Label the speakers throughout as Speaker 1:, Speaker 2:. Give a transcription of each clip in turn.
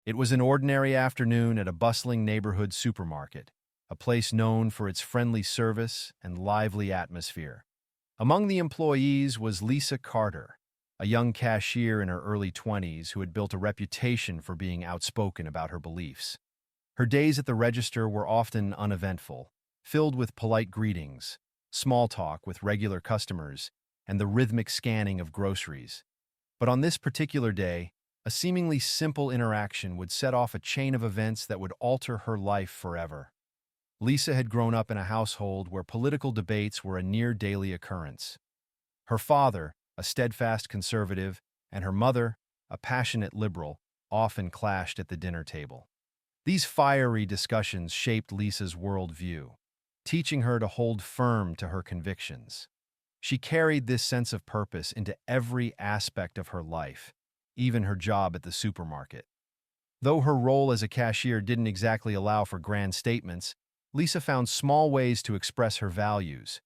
Speaker 1: It was an ordinary afternoon at a bustling neighborhood supermarket, a place known for its friendly service and lively atmosphere. Among the employees was Lisa Carter, a young cashier in her early 20s who had built a reputation for being outspoken about her beliefs. Her days at the register were often uneventful, filled with polite greetings, small talk with regular customers, and the rhythmic scanning of groceries. But on this particular day, a seemingly simple interaction would set off a chain of events that would alter her life forever. Lisa had grown up in a household where political debates were a near-daily occurrence. Her father, a steadfast conservative, and her mother, a passionate liberal, often clashed at the dinner table. These fiery discussions shaped Lisa's worldview, teaching her to hold firm to her convictions. She carried this sense of purpose into every aspect of her life, even her job at the supermarket. Though her role as a cashier didn't exactly allow for grand statements, Lisa found small ways to express her values,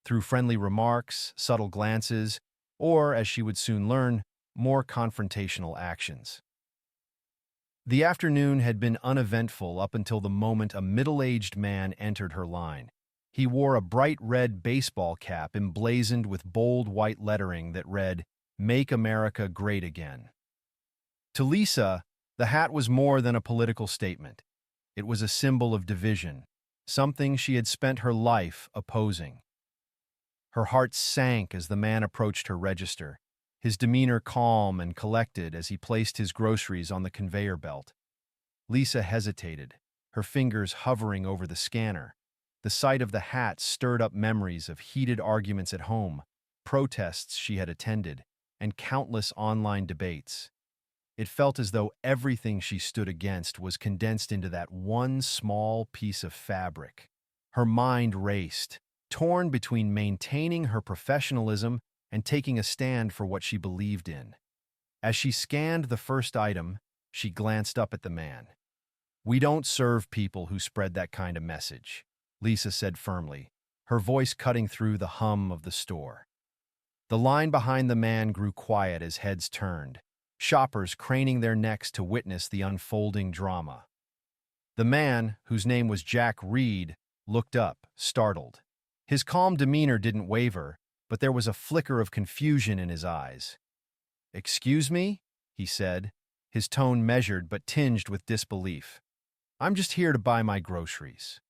Speaker 1: through friendly remarks, subtle glances, or, as she would soon learn, more confrontational actions. The afternoon had been uneventful up until the moment a middle-aged man entered her line. He wore a bright red baseball cap emblazoned with bold white lettering that read, "Make America Great Again." To Lisa, the hat was more than a political statement. It was a symbol of division, something she had spent her life opposing. Her heart sank as the man approached her register, his demeanor calm and collected as he placed his groceries on the conveyor belt. Lisa hesitated, her fingers hovering over the scanner. The sight of the hat stirred up memories of heated arguments at home, protests she had attended, and countless online debates. It felt as though everything she stood against was condensed into that one small piece of fabric. Her mind raced, torn between maintaining her professionalism and taking a stand for what she believed in. As she scanned the first item, she glanced up at the man. "We don't serve people who spread that kind of message," Lisa said firmly, her voice cutting through the hum of the store. The line behind the man grew quiet as heads turned, shoppers craning their necks to witness the unfolding drama. The man, whose name was Jack Reed, looked up, startled. His calm demeanor didn't waver, but there was a flicker of confusion in his eyes. "Excuse me?" he said, his tone measured but tinged with disbelief. "I'm just here to buy my groceries."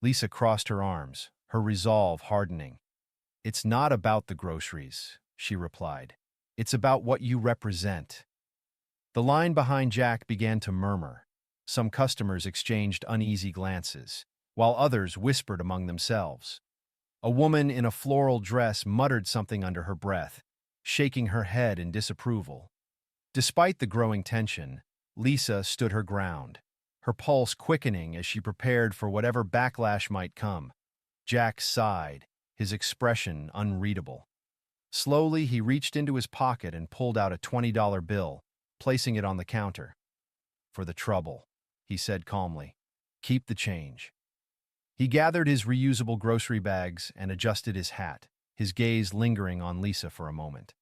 Speaker 1: Lisa crossed her arms, her resolve hardening. "It's not about the groceries," she replied. "It's about what you represent." The line behind Jack began to murmur. Some customers exchanged uneasy glances, while others whispered among themselves. A woman in a floral dress muttered something under her breath, shaking her head in disapproval. Despite the growing tension, Lisa stood her ground, her pulse quickening as she prepared for whatever backlash might come. Jack sighed, his expression unreadable. Slowly, he reached into his pocket and pulled out a $20 bill, placing it on the counter. "For the trouble," he said calmly. "Keep the change." He gathered his reusable grocery bags and adjusted his hat, his gaze lingering on Lisa for a moment.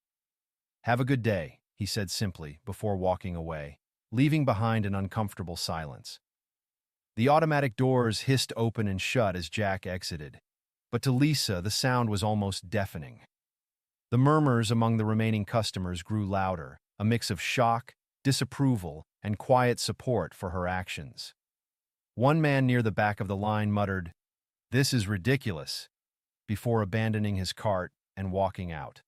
Speaker 1: "Have a good day," he said simply before walking away, leaving behind an uncomfortable silence. The automatic doors hissed open and shut as Jack exited, but to Lisa the sound was almost deafening. The murmurs among the remaining customers grew louder, a mix of shock, disapproval, and quiet support for her actions. One man near the back of the line muttered, "This is ridiculous," before abandoning his cart and walking out.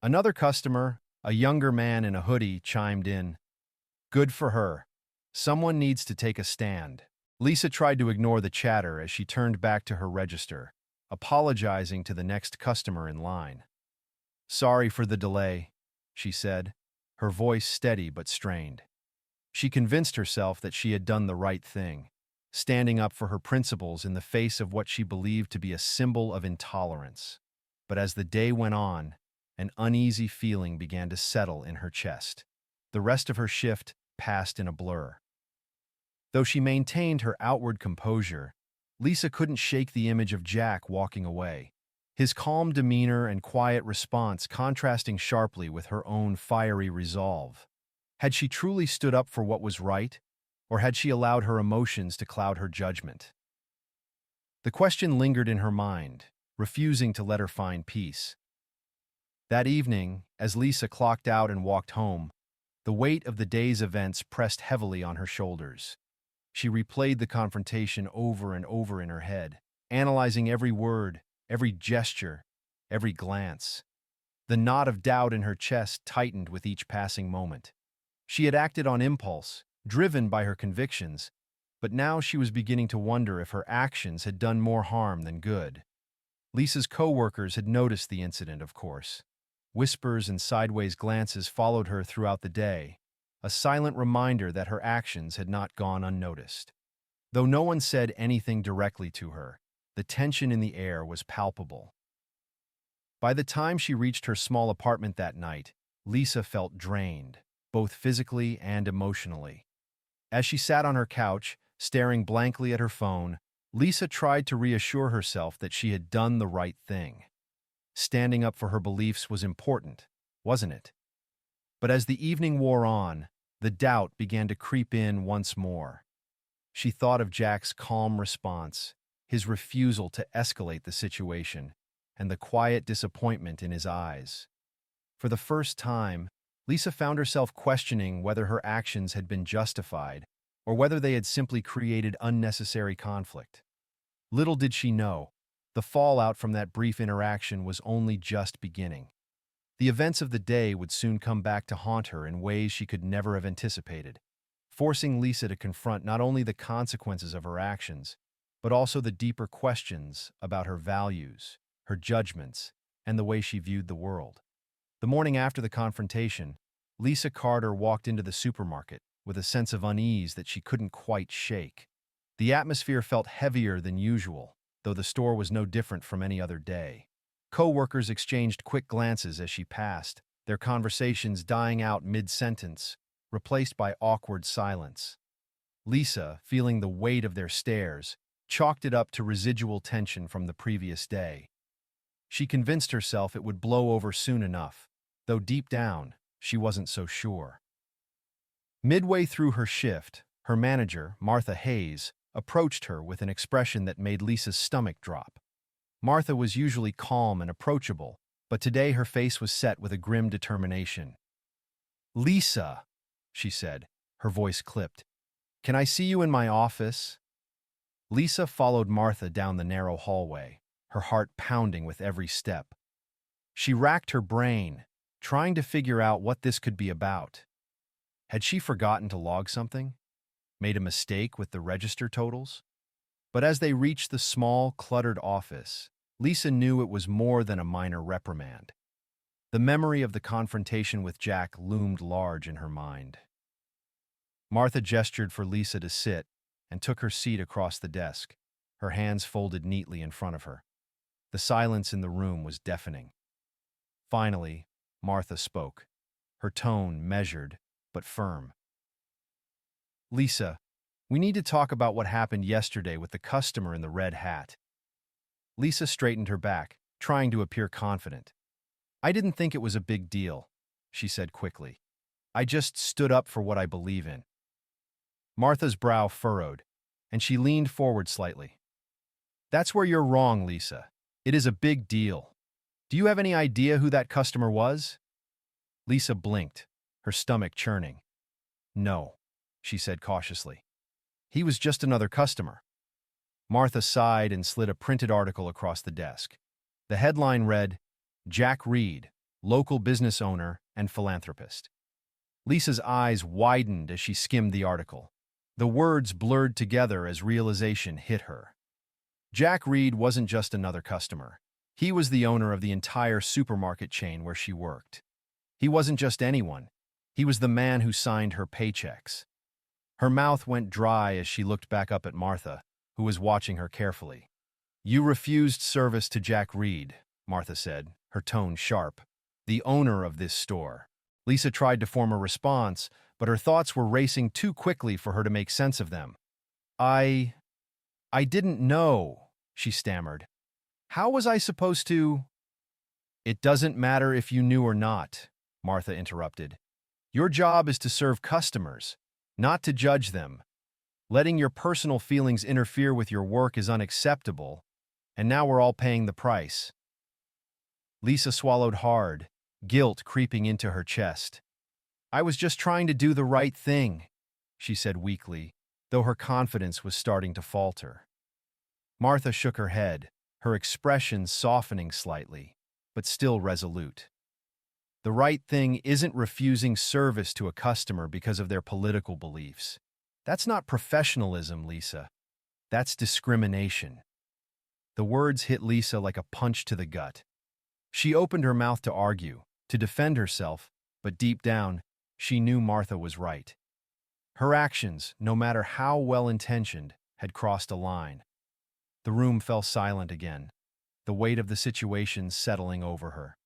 Speaker 1: Another customer, a younger man in a hoodie, chimed in, "Good for her. Someone needs to take a stand." Lisa tried to ignore the chatter as she turned back to her register, apologizing to the next customer in line. "Sorry for the delay," she said, her voice steady but strained. She convinced herself that she had done the right thing, standing up for her principles in the face of what she believed to be a symbol of intolerance. But as the day went on, an uneasy feeling began to settle in her chest. The rest of her shift passed in a blur. Though she maintained her outward composure, Lisa couldn't shake the image of Jack walking away, his calm demeanor and quiet response contrasting sharply with her own fiery resolve. Had she truly stood up for what was right, or had she allowed her emotions to cloud her judgment? The question lingered in her mind, refusing to let her find peace. That evening, as Lisa clocked out and walked home, the weight of the day's events pressed heavily on her shoulders. She replayed the confrontation over and over in her head, analyzing every word, every gesture, every glance. The knot of doubt in her chest tightened with each passing moment. She had acted on impulse, driven by her convictions, but now she was beginning to wonder if her actions had done more harm than good. Lisa's co-workers had noticed the incident, of course. Whispers and sideways glances followed her throughout the day, a silent reminder that her actions had not gone unnoticed. Though no one said anything directly to her, the tension in the air was palpable. By the time she reached her small apartment that night, Lisa felt drained, both physically and emotionally. As she sat on her couch, staring blankly at her phone, Lisa tried to reassure herself that she had done the right thing. Standing up for her beliefs was important, wasn't it? But as the evening wore on, the doubt began to creep in once more. She thought of Jack's calm response, his refusal to escalate the situation, and the quiet disappointment in his eyes. For the first time, Lisa found herself questioning whether her actions had been justified or whether they had simply created unnecessary conflict. Little did she know, the fallout from that brief interaction was only just beginning. The events of the day would soon come back to haunt her in ways she could never have anticipated, forcing Lisa to confront not only the consequences of her actions, but also the deeper questions about her values, her judgments, and the way she viewed the world. The morning after the confrontation, Lisa Carter walked into the supermarket with a sense of unease that she couldn't quite shake. The atmosphere felt heavier than usual, though the store was no different from any other day. Co-workers exchanged quick glances as she passed, their conversations dying out mid-sentence, replaced by awkward silence. Lisa, feeling the weight of their stares, chalked it up to residual tension from the previous day. She convinced herself it would blow over soon enough, though deep down, she wasn't so sure. Midway through her shift, her manager, Martha Hayes, approached her with an expression that made Lisa's stomach drop. Martha was usually calm and approachable, but today her face was set with a grim determination. "Lisa," she said, her voice clipped, "can I see you in my office?" Lisa followed Martha down the narrow hallway, her heart pounding with every step. She racked her brain, trying to figure out what this could be about. Had she forgotten to log something? Made a mistake with the register totals? But as they reached the small, cluttered office, Lisa knew it was more than a minor reprimand. The memory of the confrontation with Jack loomed large in her mind. Martha gestured for Lisa to sit and took her seat across the desk, her hands folded neatly in front of her. The silence in the room was deafening. Finally, Martha spoke, her tone measured but firm. "Lisa, we need to talk about what happened yesterday with the customer in the red hat." Lisa straightened her back, trying to appear confident. "I didn't think it was a big deal," she said quickly. "I just stood up for what I believe in." Martha's brow furrowed, and she leaned forward slightly. "That's where you're wrong, Lisa. It is a big deal. Do you have any idea who that customer was?" Lisa blinked, her stomach churning. "No," she said cautiously. "He was just another customer." Martha sighed and slid a printed article across the desk. The headline read, "Jack Reed, local business owner and philanthropist." Lisa's eyes widened as she skimmed the article. The words blurred together as realization hit her. Jack Reed wasn't just another customer. He was the owner of the entire supermarket chain where she worked. He wasn't just anyone. He was the man who signed her paychecks. Her mouth went dry as she looked back up at Martha, who was watching her carefully. "You refused service to Jack Reed," Martha said, her tone sharp. "The owner of this store." Lisa tried to form a response, but her thoughts were racing too quickly for her to make sense of them. I didn't know," she stammered. "How was I supposed to—" "It doesn't matter if you knew or not," Martha interrupted. Your job is to serve customers, not to judge them. Letting your personal feelings interfere with your work is unacceptable, and now we're all paying the price." Lisa swallowed hard, guilt creeping into her chest. "I was just trying to do the right thing," she said weakly, though her confidence was starting to falter. Martha shook her head, her expression softening slightly, but still resolute. "The right thing isn't refusing service to a customer because of their political beliefs. That's not professionalism, Lisa. That's discrimination." The words hit Lisa like a punch to the gut. She opened her mouth to argue, to defend herself, but deep down, she knew Martha was right. Her actions, no matter how well-intentioned, had crossed a line. The room fell silent again, the weight of the situation settling over her.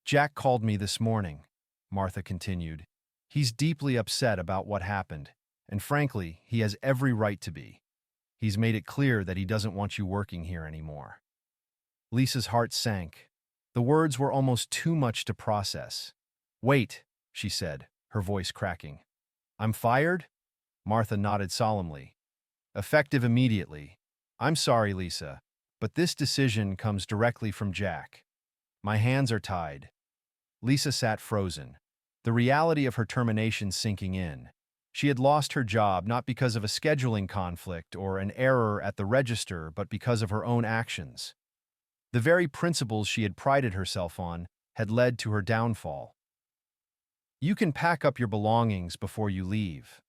Speaker 1: "Jack called me this morning," Martha continued. "He's deeply upset about what happened, and frankly, he has every right to be. He's made it clear that he doesn't want you working here anymore." Lisa's heart sank. The words were almost too much to process. "Wait," she said, her voice cracking. "I'm fired?" Martha nodded solemnly. "Effective immediately. I'm sorry, Lisa, but this decision comes directly from Jack. My hands are tied." Lisa sat frozen, the reality of her termination sinking in. She had lost her job not because of a scheduling conflict or an error at the register, but because of her own actions. The very principles she had prided herself on had led to her downfall. "You can pack up your belongings before you leave,"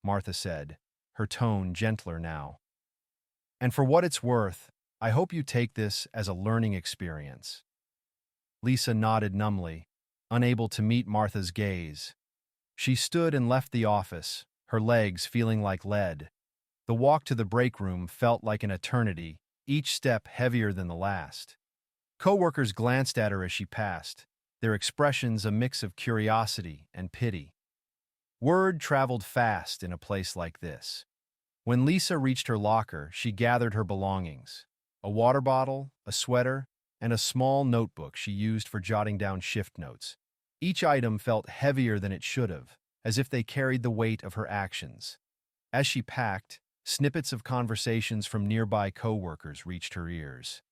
Speaker 1: Martha said, her tone gentler now. "And for what it's worth, I hope you take this as a learning experience." Lisa nodded numbly, unable to meet Martha's gaze. She stood and left the office, her legs feeling like lead. The walk to the break room felt like an eternity, each step heavier than the last. Coworkers glanced at her as she passed, their expressions a mix of curiosity and pity. Word traveled fast in a place like this. When Lisa reached her locker, she gathered her belongings: a water bottle, a sweater, and a small notebook she used for jotting down shift notes. Each item felt heavier than it should have, as if they carried the weight of her actions. As she packed, snippets of conversations from nearby coworkers reached her ears.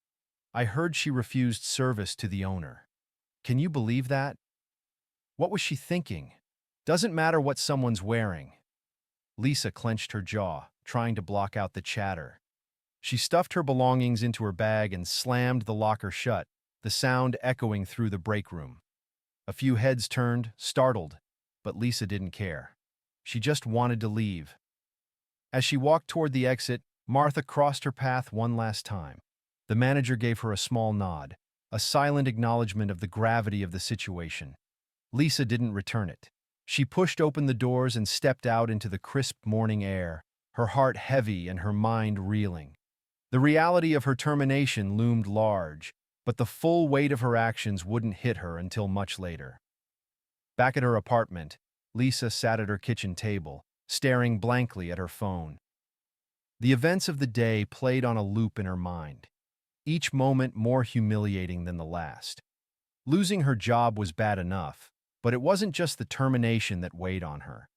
Speaker 1: "I heard she refused service to the owner. Can you believe that? What was she thinking? Doesn't matter what someone's wearing." Lisa clenched her jaw, trying to block out the chatter. She stuffed her belongings into her bag and slammed the locker shut, the sound echoing through the break room. A few heads turned, startled, but Lisa didn't care. She just wanted to leave. As she walked toward the exit, Martha crossed her path one last time. The manager gave her a small nod, a silent acknowledgement of the gravity of the situation. Lisa didn't return it. She pushed open the doors and stepped out into the crisp morning air, her heart heavy and her mind reeling. The reality of her termination loomed large, but the full weight of her actions wouldn't hit her until much later. Back at her apartment, Lisa sat at her kitchen table, staring blankly at her phone. The events of the day played on a loop in her mind, each moment more humiliating than the last. Losing her job was bad enough, but it wasn't just the termination that weighed on her.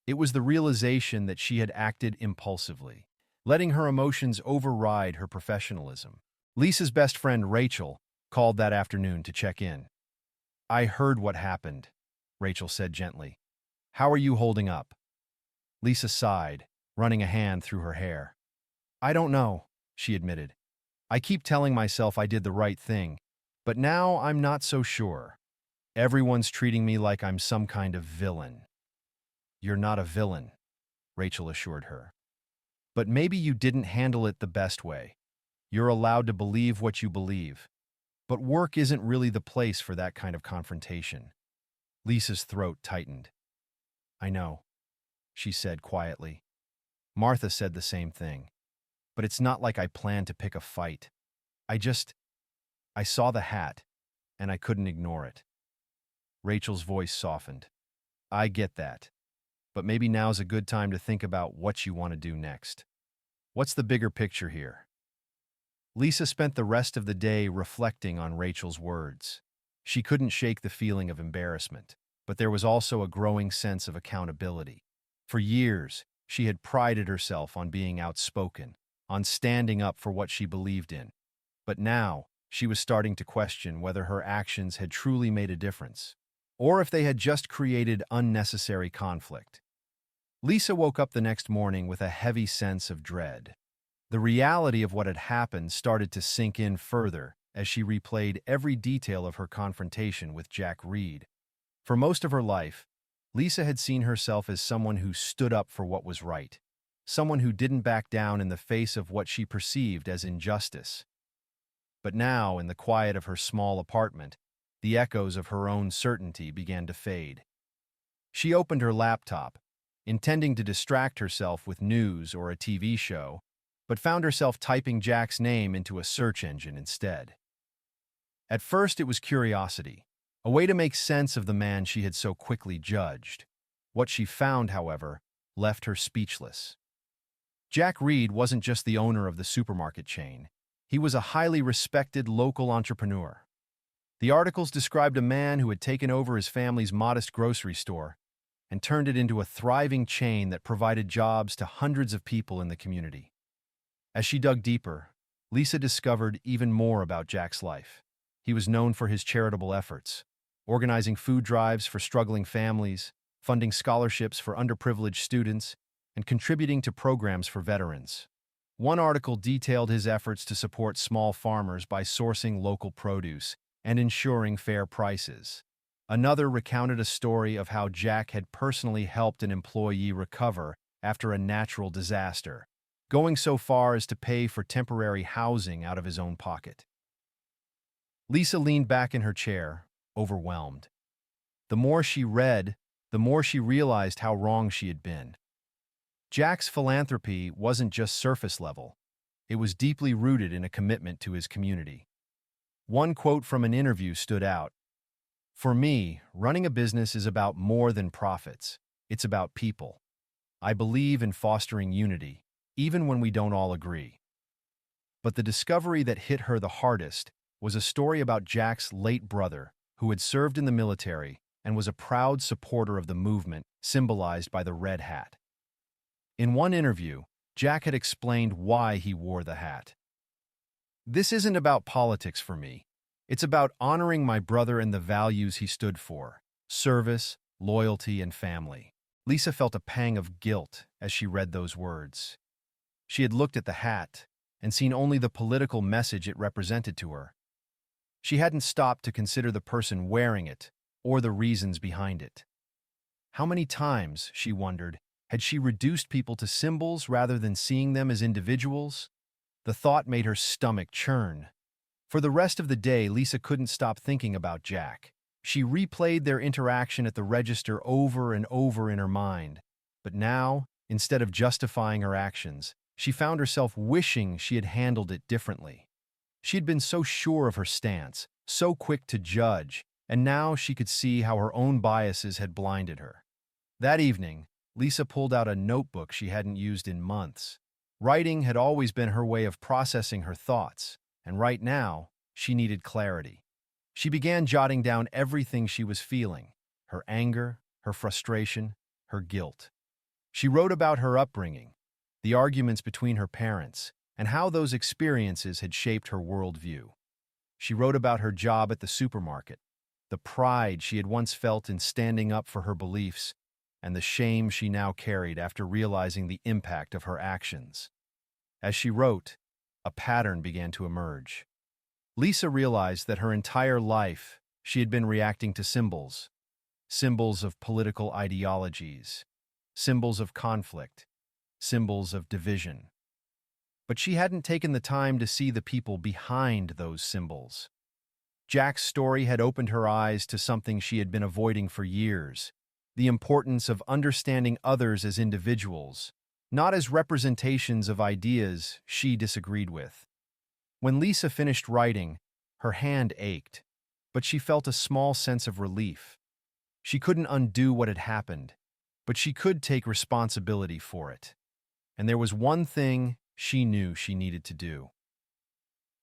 Speaker 1: It was the realization that she had acted impulsively, letting her emotions override her professionalism. Lisa's best friend, Rachel, called that afternoon to check in. "I heard what happened," Rachel said gently. "How are you holding up?" Lisa sighed, running a hand through her hair. "I don't know," she admitted. "I keep telling myself I did the right thing, but now I'm not so sure. Everyone's treating me like I'm some kind of villain." "You're not a villain," Rachel assured her. "But maybe you didn't handle it the best way. You're allowed to believe what you believe. But work isn't really the place for that kind of confrontation." Lisa's throat tightened. "I know," she said quietly. "Martha said the same thing. But it's not like I planned to pick a fight. I saw the hat, and I couldn't ignore it." Rachel's voice softened. "I get that. But maybe now's a good time to think about what you want to do next. What's the bigger picture here?" Lisa spent the rest of the day reflecting on Rachel's words. She couldn't shake the feeling of embarrassment. but there was also a growing sense of accountability. For years, she had prided herself on being outspoken, on standing up for what she believed in. But now, she was starting to question whether her actions had truly made a difference, or if they had just created unnecessary conflict. Lisa woke up the next morning with a heavy sense of dread. The reality of what had happened started to sink in further as she replayed every detail of her confrontation with Jack Reed. For most of her life, Lisa had seen herself as someone who stood up for what was right, someone who didn't back down in the face of what she perceived as injustice. But now, in the quiet of her small apartment, the echoes of her own certainty began to fade. She opened her laptop, intending to distract herself with news or a TV show, but found herself typing Jack's name into a search engine instead. At first, it was curiosity, a way to make sense of the man she had so quickly judged. What she found, however, left her speechless. Jack Reed wasn't just the owner of the supermarket chain. He was a highly respected local entrepreneur. The articles described a man who had taken over his family's modest grocery store and turned it into a thriving chain that provided jobs to hundreds of people in the community. As she dug deeper, Lisa discovered even more about Jack's life. He was known for his charitable efforts, organizing food drives for struggling families, funding scholarships for underprivileged students, and contributing to programs for veterans. One article detailed his efforts to support small farmers by sourcing local produce and ensuring fair prices. Another recounted a story of how Jack had personally helped an employee recover after a natural disaster, going so far as to pay for temporary housing out of his own pocket. Lisa leaned back in her chair, overwhelmed. The more she read, the more she realized how wrong she had been. Jack's philanthropy wasn't just surface level. It was deeply rooted in a commitment to his community. One quote from an interview stood out. "For me, running a business is about more than profits. It's about people. I believe in fostering unity, even when we don't all agree." But the discovery that hit her the hardest was a story about Jack's late brother, who had served in the military and was a proud supporter of the movement symbolized by the red hat. In one interview, Jack had explained why he wore the hat. "This isn't about politics for me. It's about honoring my brother and the values he stood for: service, loyalty, and family." Lisa felt a pang of guilt as she read those words. She had looked at the hat and seen only the political message it represented to her. She hadn't stopped to consider the person wearing it or the reasons behind it. How many times, she wondered, had she reduced people to symbols rather than seeing them as individuals? The thought made her stomach churn. For the rest of the day, Lisa couldn't stop thinking about Jack. She replayed their interaction at the register over and over in her mind. But now, instead of justifying her actions, she found herself wishing she had handled it differently. She had been so sure of her stance, so quick to judge, and now she could see how her own biases had blinded her. That evening, Lisa pulled out a notebook she hadn't used in months. Writing had always been her way of processing her thoughts, and right now, she needed clarity. She began jotting down everything she was feeling: her anger, her frustration, her guilt. She wrote about her upbringing, the arguments between her parents, and how those experiences had shaped her worldview. She wrote about her job at the supermarket, the pride she had once felt in standing up for her beliefs, and the shame she now carried after realizing the impact of her actions. As she wrote, a pattern began to emerge. Lisa realized that her entire life she had been reacting to symbols, symbols of political ideologies, symbols of conflict, symbols of division. But she hadn't taken the time to see the people behind those symbols. Jack's story had opened her eyes to something she had been avoiding for years: the importance of understanding others as individuals, not as representations of ideas she disagreed with. When Lisa finished writing, her hand ached, but she felt a small sense of relief. She couldn't undo what had happened, but she could take responsibility for it. And there was one thing she knew she needed to do.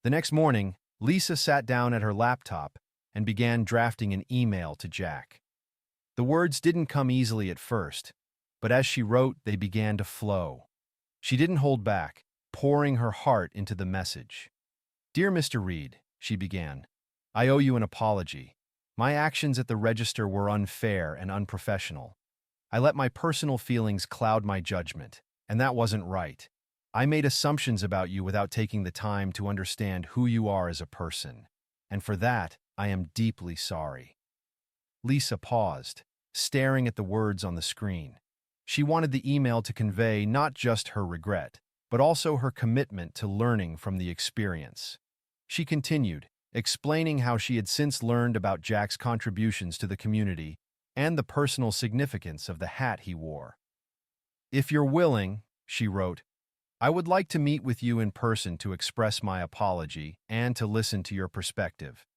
Speaker 1: The next morning, Lisa sat down at her laptop and began drafting an email to Jack. The words didn't come easily at first, but as she wrote, they began to flow. She didn't hold back, pouring her heart into the message. "Dear Mr. Reed," she began, "I owe you an apology. My actions at the register were unfair and unprofessional. I let my personal feelings cloud my judgment, and that wasn't right. I made assumptions about you without taking the time to understand who you are as a person, and for that, I am deeply sorry." Lisa paused, staring at the words on the screen. She wanted the email to convey not just her regret, but also her commitment to learning from the experience. She continued, explaining how she had since learned about Jack's contributions to the community and the personal significance of the hat he wore. "If you're willing," she wrote, "I would like to meet with you in person to express my apology and to listen to your perspective."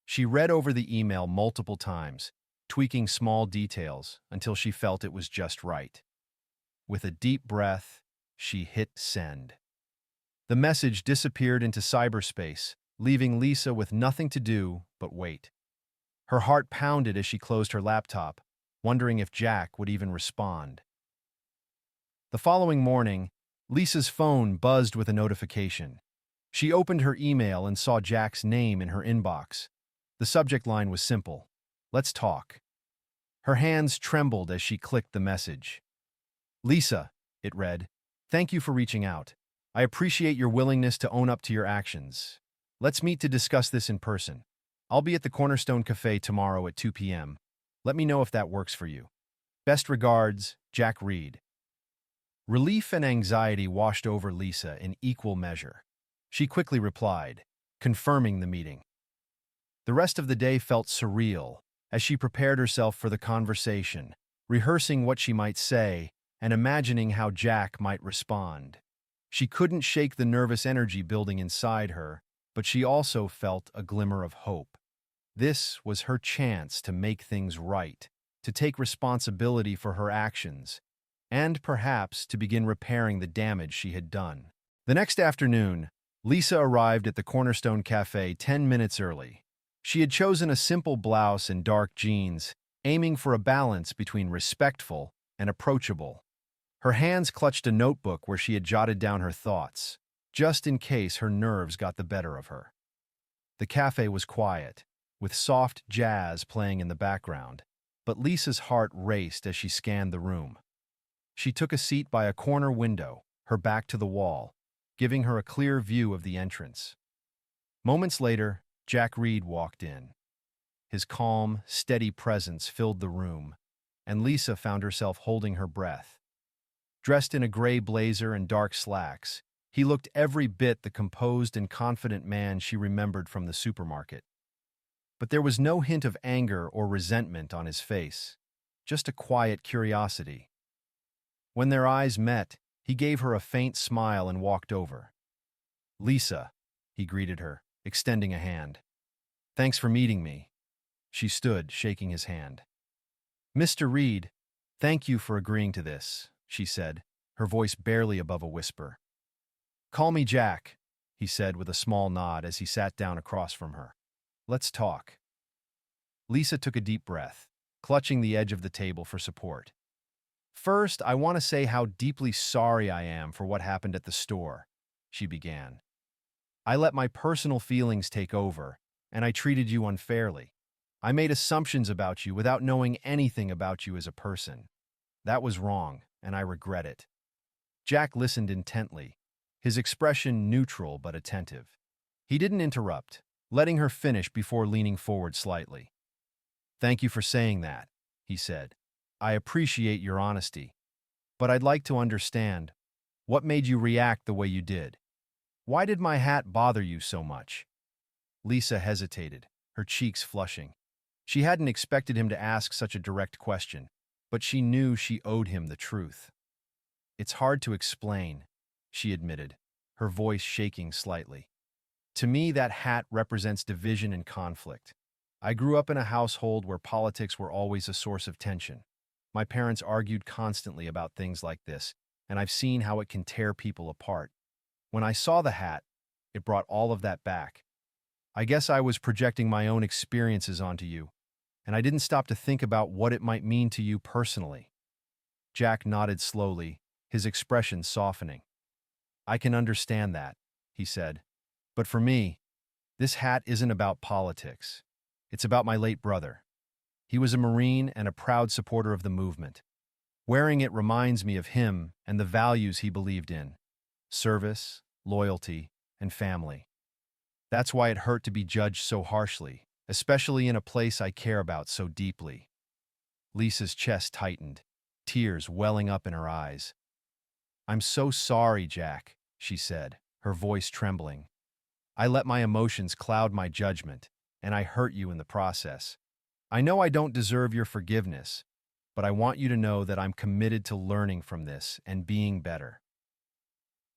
Speaker 1: She read over the email multiple times, tweaking small details until she felt it was just right. With a deep breath, she hit send. The message disappeared into cyberspace, leaving Lisa with nothing to do but wait. Her heart pounded as she closed her laptop, wondering if Jack would even respond. The following morning, Lisa's phone buzzed with a notification. She opened her email and saw Jack's name in her inbox. The subject line was simple: "Let's talk." Her hands trembled as she clicked the message. "Lisa," it read, "thank you for reaching out. I appreciate your willingness to own up to your actions. Let's meet to discuss this in person. I'll be at the Cornerstone Cafe tomorrow at 2 p.m. Let me know if that works for you. Best regards, Jack Reed." Relief and anxiety washed over Lisa in equal measure. She quickly replied, confirming the meeting. The rest of the day felt surreal as she prepared herself for the conversation, rehearsing what she might say and imagining how Jack might respond. She couldn't shake the nervous energy building inside her, but she also felt a glimmer of hope. This was her chance to make things right, to take responsibility for her actions, and perhaps to begin repairing the damage she had done. The next afternoon, Lisa arrived at the Cornerstone Cafe 10 minutes early. She had chosen a simple blouse and dark jeans, aiming for a balance between respectful and approachable. Her hands clutched a notebook where she had jotted down her thoughts, just in case her nerves got the better of her. The cafe was quiet, with soft jazz playing in the background, but Lisa's heart raced as she scanned the room. She took a seat by a corner window, her back to the wall, giving her a clear view of the entrance. Moments later, Jack Reed walked in. His calm, steady presence filled the room, and Lisa found herself holding her breath. Dressed in a gray blazer and dark slacks, he looked every bit the composed and confident man she remembered from the supermarket. But there was no hint of anger or resentment on his face, just a quiet curiosity. When their eyes met, he gave her a faint smile and walked over. "Lisa," he greeted her, extending a hand. "Thanks for meeting me." She stood, shaking his hand. "Mr. Reed, thank you for agreeing to this," she said, her voice barely above a whisper. "Call me Jack," he said with a small nod as he sat down across from her. "Let's talk." Lisa took a deep breath, clutching the edge of the table for support. "First, I want to say how deeply sorry I am for what happened at the store," she began. "I let my personal feelings take over, and I treated you unfairly. I made assumptions about you without knowing anything about you as a person. That was wrong, and I regret it." Jack listened intently, his expression neutral but attentive. He didn't interrupt, letting her finish before leaning forward slightly. "Thank you for saying that," he said. "I appreciate your honesty. But I'd like to understand, what made you react the way you did? Why did my hat bother you so much?" Lisa hesitated, her cheeks flushing. She hadn't expected him to ask such a direct question, but she knew she owed him the truth. "It's hard to explain," she admitted, her voice shaking slightly. "To me, that hat represents division and conflict. I grew up in a household where politics were always a source of tension. My parents argued constantly about things like this, and I've seen how it can tear people apart. When I saw the hat, it brought all of that back. I guess I was projecting my own experiences onto you. and I didn't stop to think about what it might mean to you personally. Jack nodded slowly, his expression softening. I can understand that, he said. But for me, this hat isn't about politics. It's about my late brother. He was a Marine and a proud supporter of the movement. Wearing it reminds me of him and the values he believed in: service, loyalty, and family. That's why it hurt to be judged so harshly, especially in a place I care about so deeply. Lisa's chest tightened, tears welling up in her eyes. I'm so sorry, Jack, she said, her voice trembling. I let my emotions cloud my judgment, and I hurt you in the process. I know I don't deserve your forgiveness, but I want you to know that I'm committed to learning from this and being better.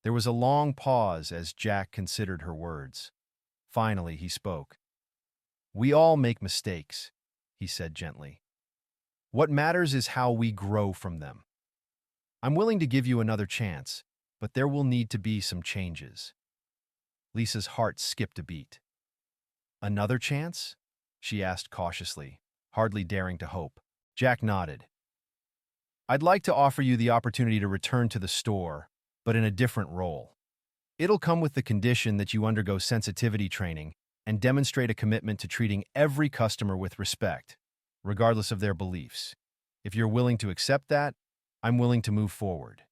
Speaker 1: There was a long pause as Jack considered her words. Finally, he spoke. We all make mistakes, he said gently. What matters is how we grow from them. I'm willing to give you another chance, but there will need to be some changes. Lisa's heart skipped a beat. Another chance? She asked cautiously, hardly daring to hope. Jack nodded. I'd like to offer you the opportunity to return to the store, but in a different role. It'll come with the condition that you undergo sensitivity training and demonstrate a commitment to treating every customer with respect, regardless of their beliefs. If you're willing to accept that, I'm willing to move forward.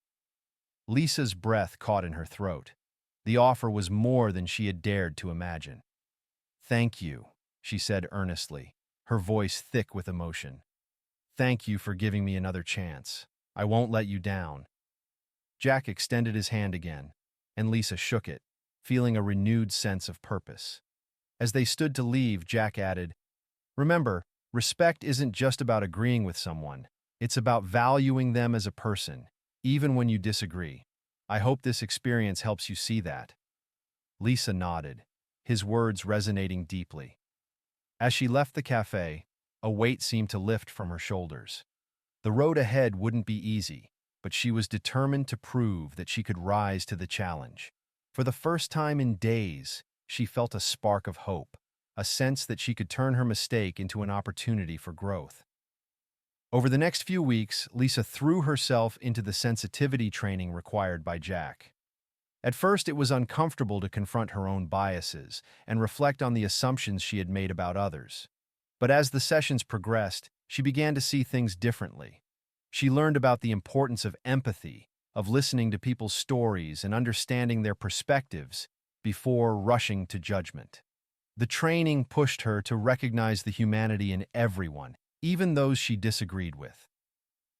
Speaker 1: Lisa's breath caught in her throat. The offer was more than she had dared to imagine. Thank you, she said earnestly, her voice thick with emotion. Thank you for giving me another chance. I won't let you down. Jack extended his hand again, and Lisa shook it, feeling a renewed sense of purpose. As they stood to leave, Jack added, Remember, respect isn't just about agreeing with someone. It's about valuing them as a person, even when you disagree. I hope this experience helps you see that. Lisa nodded, his words resonating deeply. As she left the cafe, a weight seemed to lift from her shoulders. The road ahead wouldn't be easy, but she was determined to prove that she could rise to the challenge. For the first time in days, she felt a spark of hope, a sense that she could turn her mistake into an opportunity for growth. Over the next few weeks, Lisa threw herself into the sensitivity training required by Jack. At first, it was uncomfortable to confront her own biases and reflect on the assumptions she had made about others. But as the sessions progressed, she began to see things differently. She learned about the importance of empathy, of listening to people's stories and understanding their perspectives before rushing to judgment. The training pushed her to recognize the humanity in everyone, even those she disagreed with.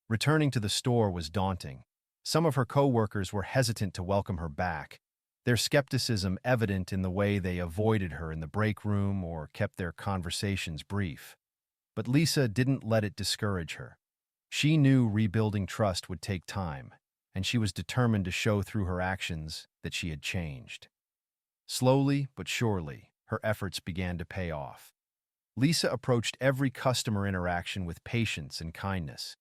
Speaker 1: Returning to the store was daunting. Some of her co-workers were hesitant to welcome her back, their skepticism evident in the way they avoided her in the break room or kept their conversations brief. But Lisa didn't let it discourage her. She knew rebuilding trust would take time, and she was determined to show through her actions that she had changed. Slowly but surely, her efforts began to pay off. Lisa approached every customer interaction with patience and kindness,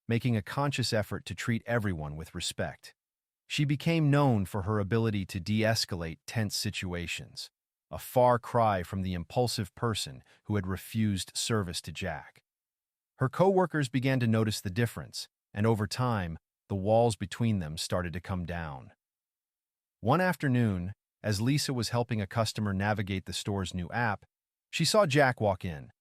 Speaker 1: making a conscious effort to treat everyone with respect. She became known for her ability to de-escalate tense situations, a far cry from the impulsive person who had refused service to Jack. Her co-workers began to notice the difference, and over time, the walls between them started to come down. One afternoon, as Lisa was helping a customer navigate the store's new app, she saw Jack walk in.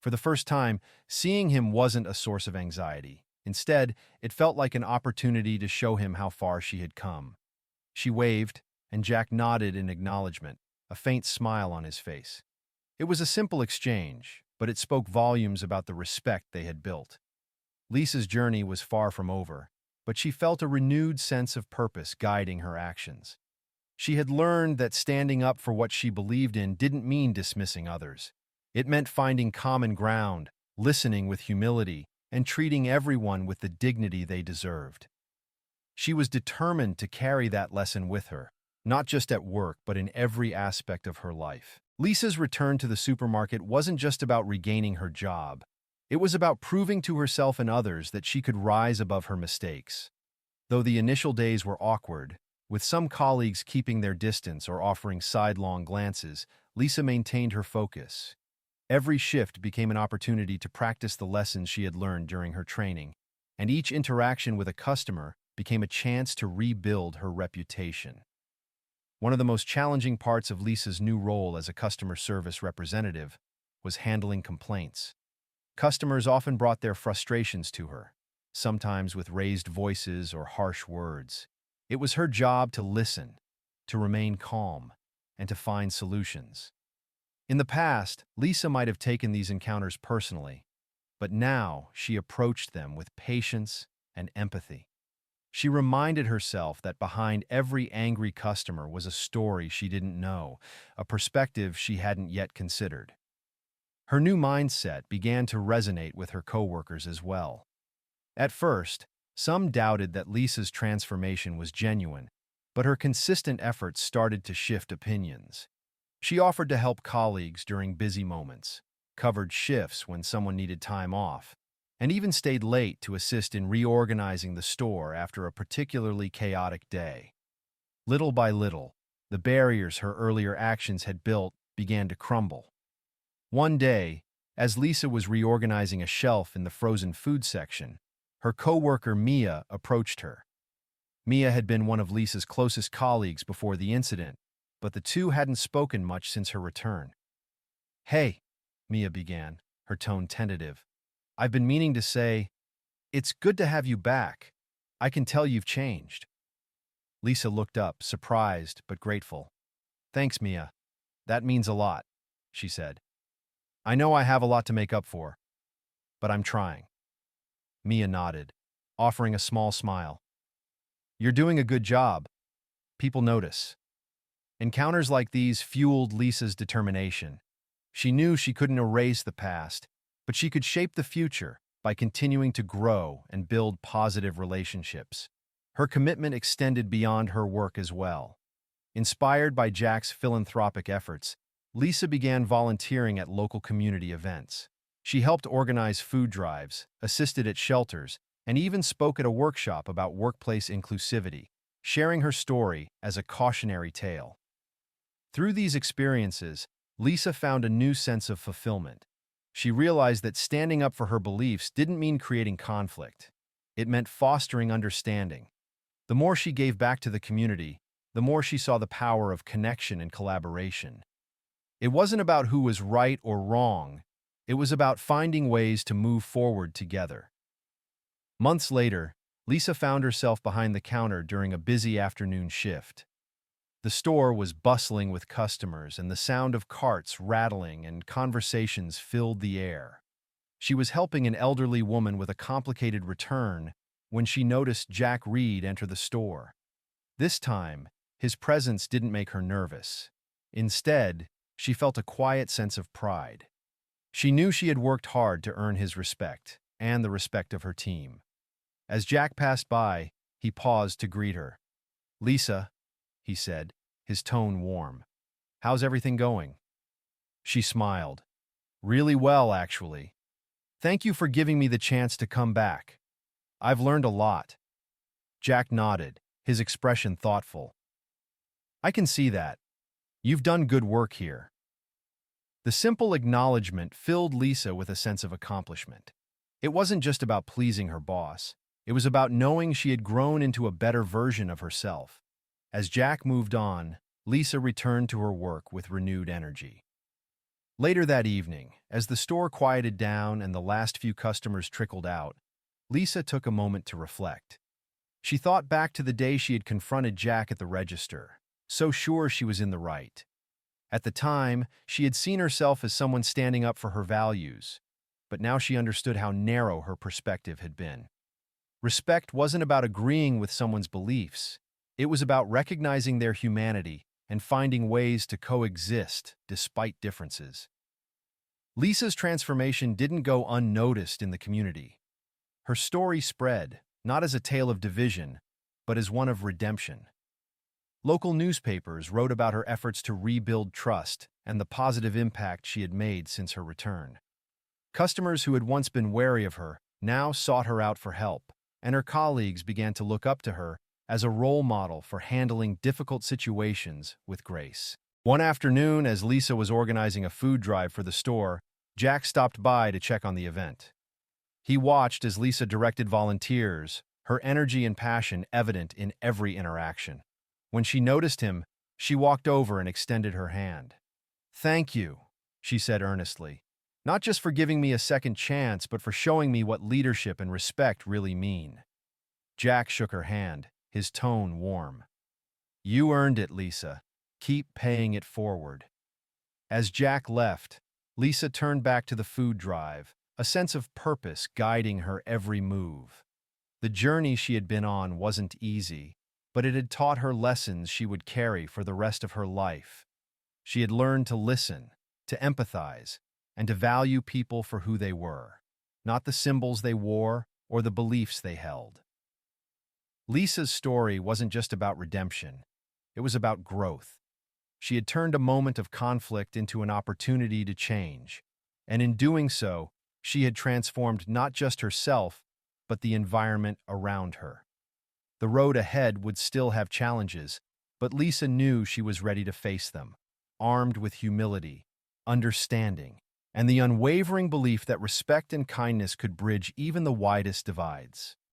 Speaker 1: For the first time, seeing him wasn't a source of anxiety. Instead, it felt like an opportunity to show him how far she had come. She waved, and Jack nodded in acknowledgement, a faint smile on his face. It was a simple exchange, but it spoke volumes about the respect they had built. Lisa's journey was far from over, but she felt a renewed sense of purpose guiding her actions. She had learned that standing up for what she believed in didn't mean dismissing others. It meant finding common ground, listening with humility, and treating everyone with the dignity they deserved. She was determined to carry that lesson with her, not just at work, but in every aspect of her life. Lisa's return to the supermarket wasn't just about regaining her job. It was about proving to herself and others that she could rise above her mistakes. Though the initial days were awkward, with some colleagues keeping their distance or offering sidelong glances, Lisa maintained her focus. Every shift became an opportunity to practice the lessons she had learned during her training, and each interaction with a customer became a chance to rebuild her reputation. One of the most challenging parts of Lisa's new role as a customer service representative was handling complaints. Customers often brought their frustrations to her, sometimes with raised voices or harsh words. It was her job to listen, to remain calm, and to find solutions. In the past, Lisa might have taken these encounters personally, but now she approached them with patience and empathy. She reminded herself that behind every angry customer was a story she didn't know, a perspective she hadn't yet considered. Her new mindset began to resonate with her coworkers as well. At first, some doubted that Lisa's transformation was genuine, but her consistent efforts started to shift opinions. She offered to help colleagues during busy moments, covered shifts when someone needed time off, and even stayed late to assist in reorganizing the store after a particularly chaotic day. Little by little, the barriers her earlier actions had built began to crumble. One day, as Lisa was reorganizing a shelf in the frozen food section, her coworker Mia approached her. Mia had been one of Lisa's closest colleagues before the incident, but the two hadn't spoken much since her return. "Hey," Mia began, her tone tentative. "I've been meaning to say, it's good to have you back. I can tell you've changed." Lisa looked up, surprised but grateful. "Thanks, Mia. That means a lot," she said. "I know I have a lot to make up for, but I'm trying." Mia nodded, offering a small smile. "You're doing a good job. People notice." Encounters like these fueled Lisa's determination. She knew she couldn't erase the past, but she could shape the future by continuing to grow and build positive relationships. Her commitment extended beyond her work as well. Inspired by Jack's philanthropic efforts, Lisa began volunteering at local community events. She helped organize food drives, assisted at shelters, and even spoke at a workshop about workplace inclusivity, sharing her story as a cautionary tale. Through these experiences, Lisa found a new sense of fulfillment. She realized that standing up for her beliefs didn't mean creating conflict. It meant fostering understanding. The more she gave back to the community, the more she saw the power of connection and collaboration. It wasn't about who was right or wrong. It was about finding ways to move forward together. Months later, Lisa found herself behind the counter during a busy afternoon shift. The store was bustling with customers, and the sound of carts rattling and conversations filled the air. She was helping an elderly woman with a complicated return when she noticed Jack Reed enter the store. This time, his presence didn't make her nervous. Instead, she felt a quiet sense of pride. She knew she had worked hard to earn his respect and the respect of her team. As Jack passed by, he paused to greet her. "Lisa," he said, his tone warm. "How's everything going?" She smiled. "Really well, actually. Thank you for giving me the chance to come back. I've learned a lot." Jack nodded, his expression thoughtful. "I can see that. You've done good work here." The simple acknowledgement filled Lisa with a sense of accomplishment. It wasn't just about pleasing her boss. It was about knowing she had grown into a better version of herself. As Jack moved on, Lisa returned to her work with renewed energy. Later that evening, as the store quieted down and the last few customers trickled out, Lisa took a moment to reflect. She thought back to the day she had confronted Jack at the register, so sure she was in the right. At the time, she had seen herself as someone standing up for her values, but now she understood how narrow her perspective had been. Respect wasn't about agreeing with someone's beliefs. It was about recognizing their humanity and finding ways to coexist despite differences. Lisa's transformation didn't go unnoticed in the community. Her story spread, not as a tale of division, but as one of redemption. Local newspapers wrote about her efforts to rebuild trust and the positive impact she had made since her return. Customers who had once been wary of her now sought her out for help, and her colleagues began to look up to her as a role model for handling difficult situations with grace. One afternoon, as Lisa was organizing a food drive for the store, Jack stopped by to check on the event. He watched as Lisa directed volunteers, her energy and passion evident in every interaction. When she noticed him, she walked over and extended her hand. "Thank you," she said earnestly, "not just for giving me a second chance, but for showing me what leadership and respect really mean." Jack shook her hand, his tone warm. "You earned it, Lisa. Keep paying it forward." As Jack left, Lisa turned back to the food drive, a sense of purpose guiding her every move. The journey she had been on wasn't easy, but it had taught her lessons she would carry for the rest of her life. She had learned to listen, to empathize, and to value people for who they were, not the symbols they wore or the beliefs they held. Lisa's story wasn't just about redemption. It was about growth. She had turned a moment of conflict into an opportunity to change, and in doing so, she had transformed not just herself, but the environment around her. The road ahead would still have challenges, but Lisa knew she was ready to face them, armed with humility, understanding, and the unwavering belief that respect and kindness could bridge even the widest divides.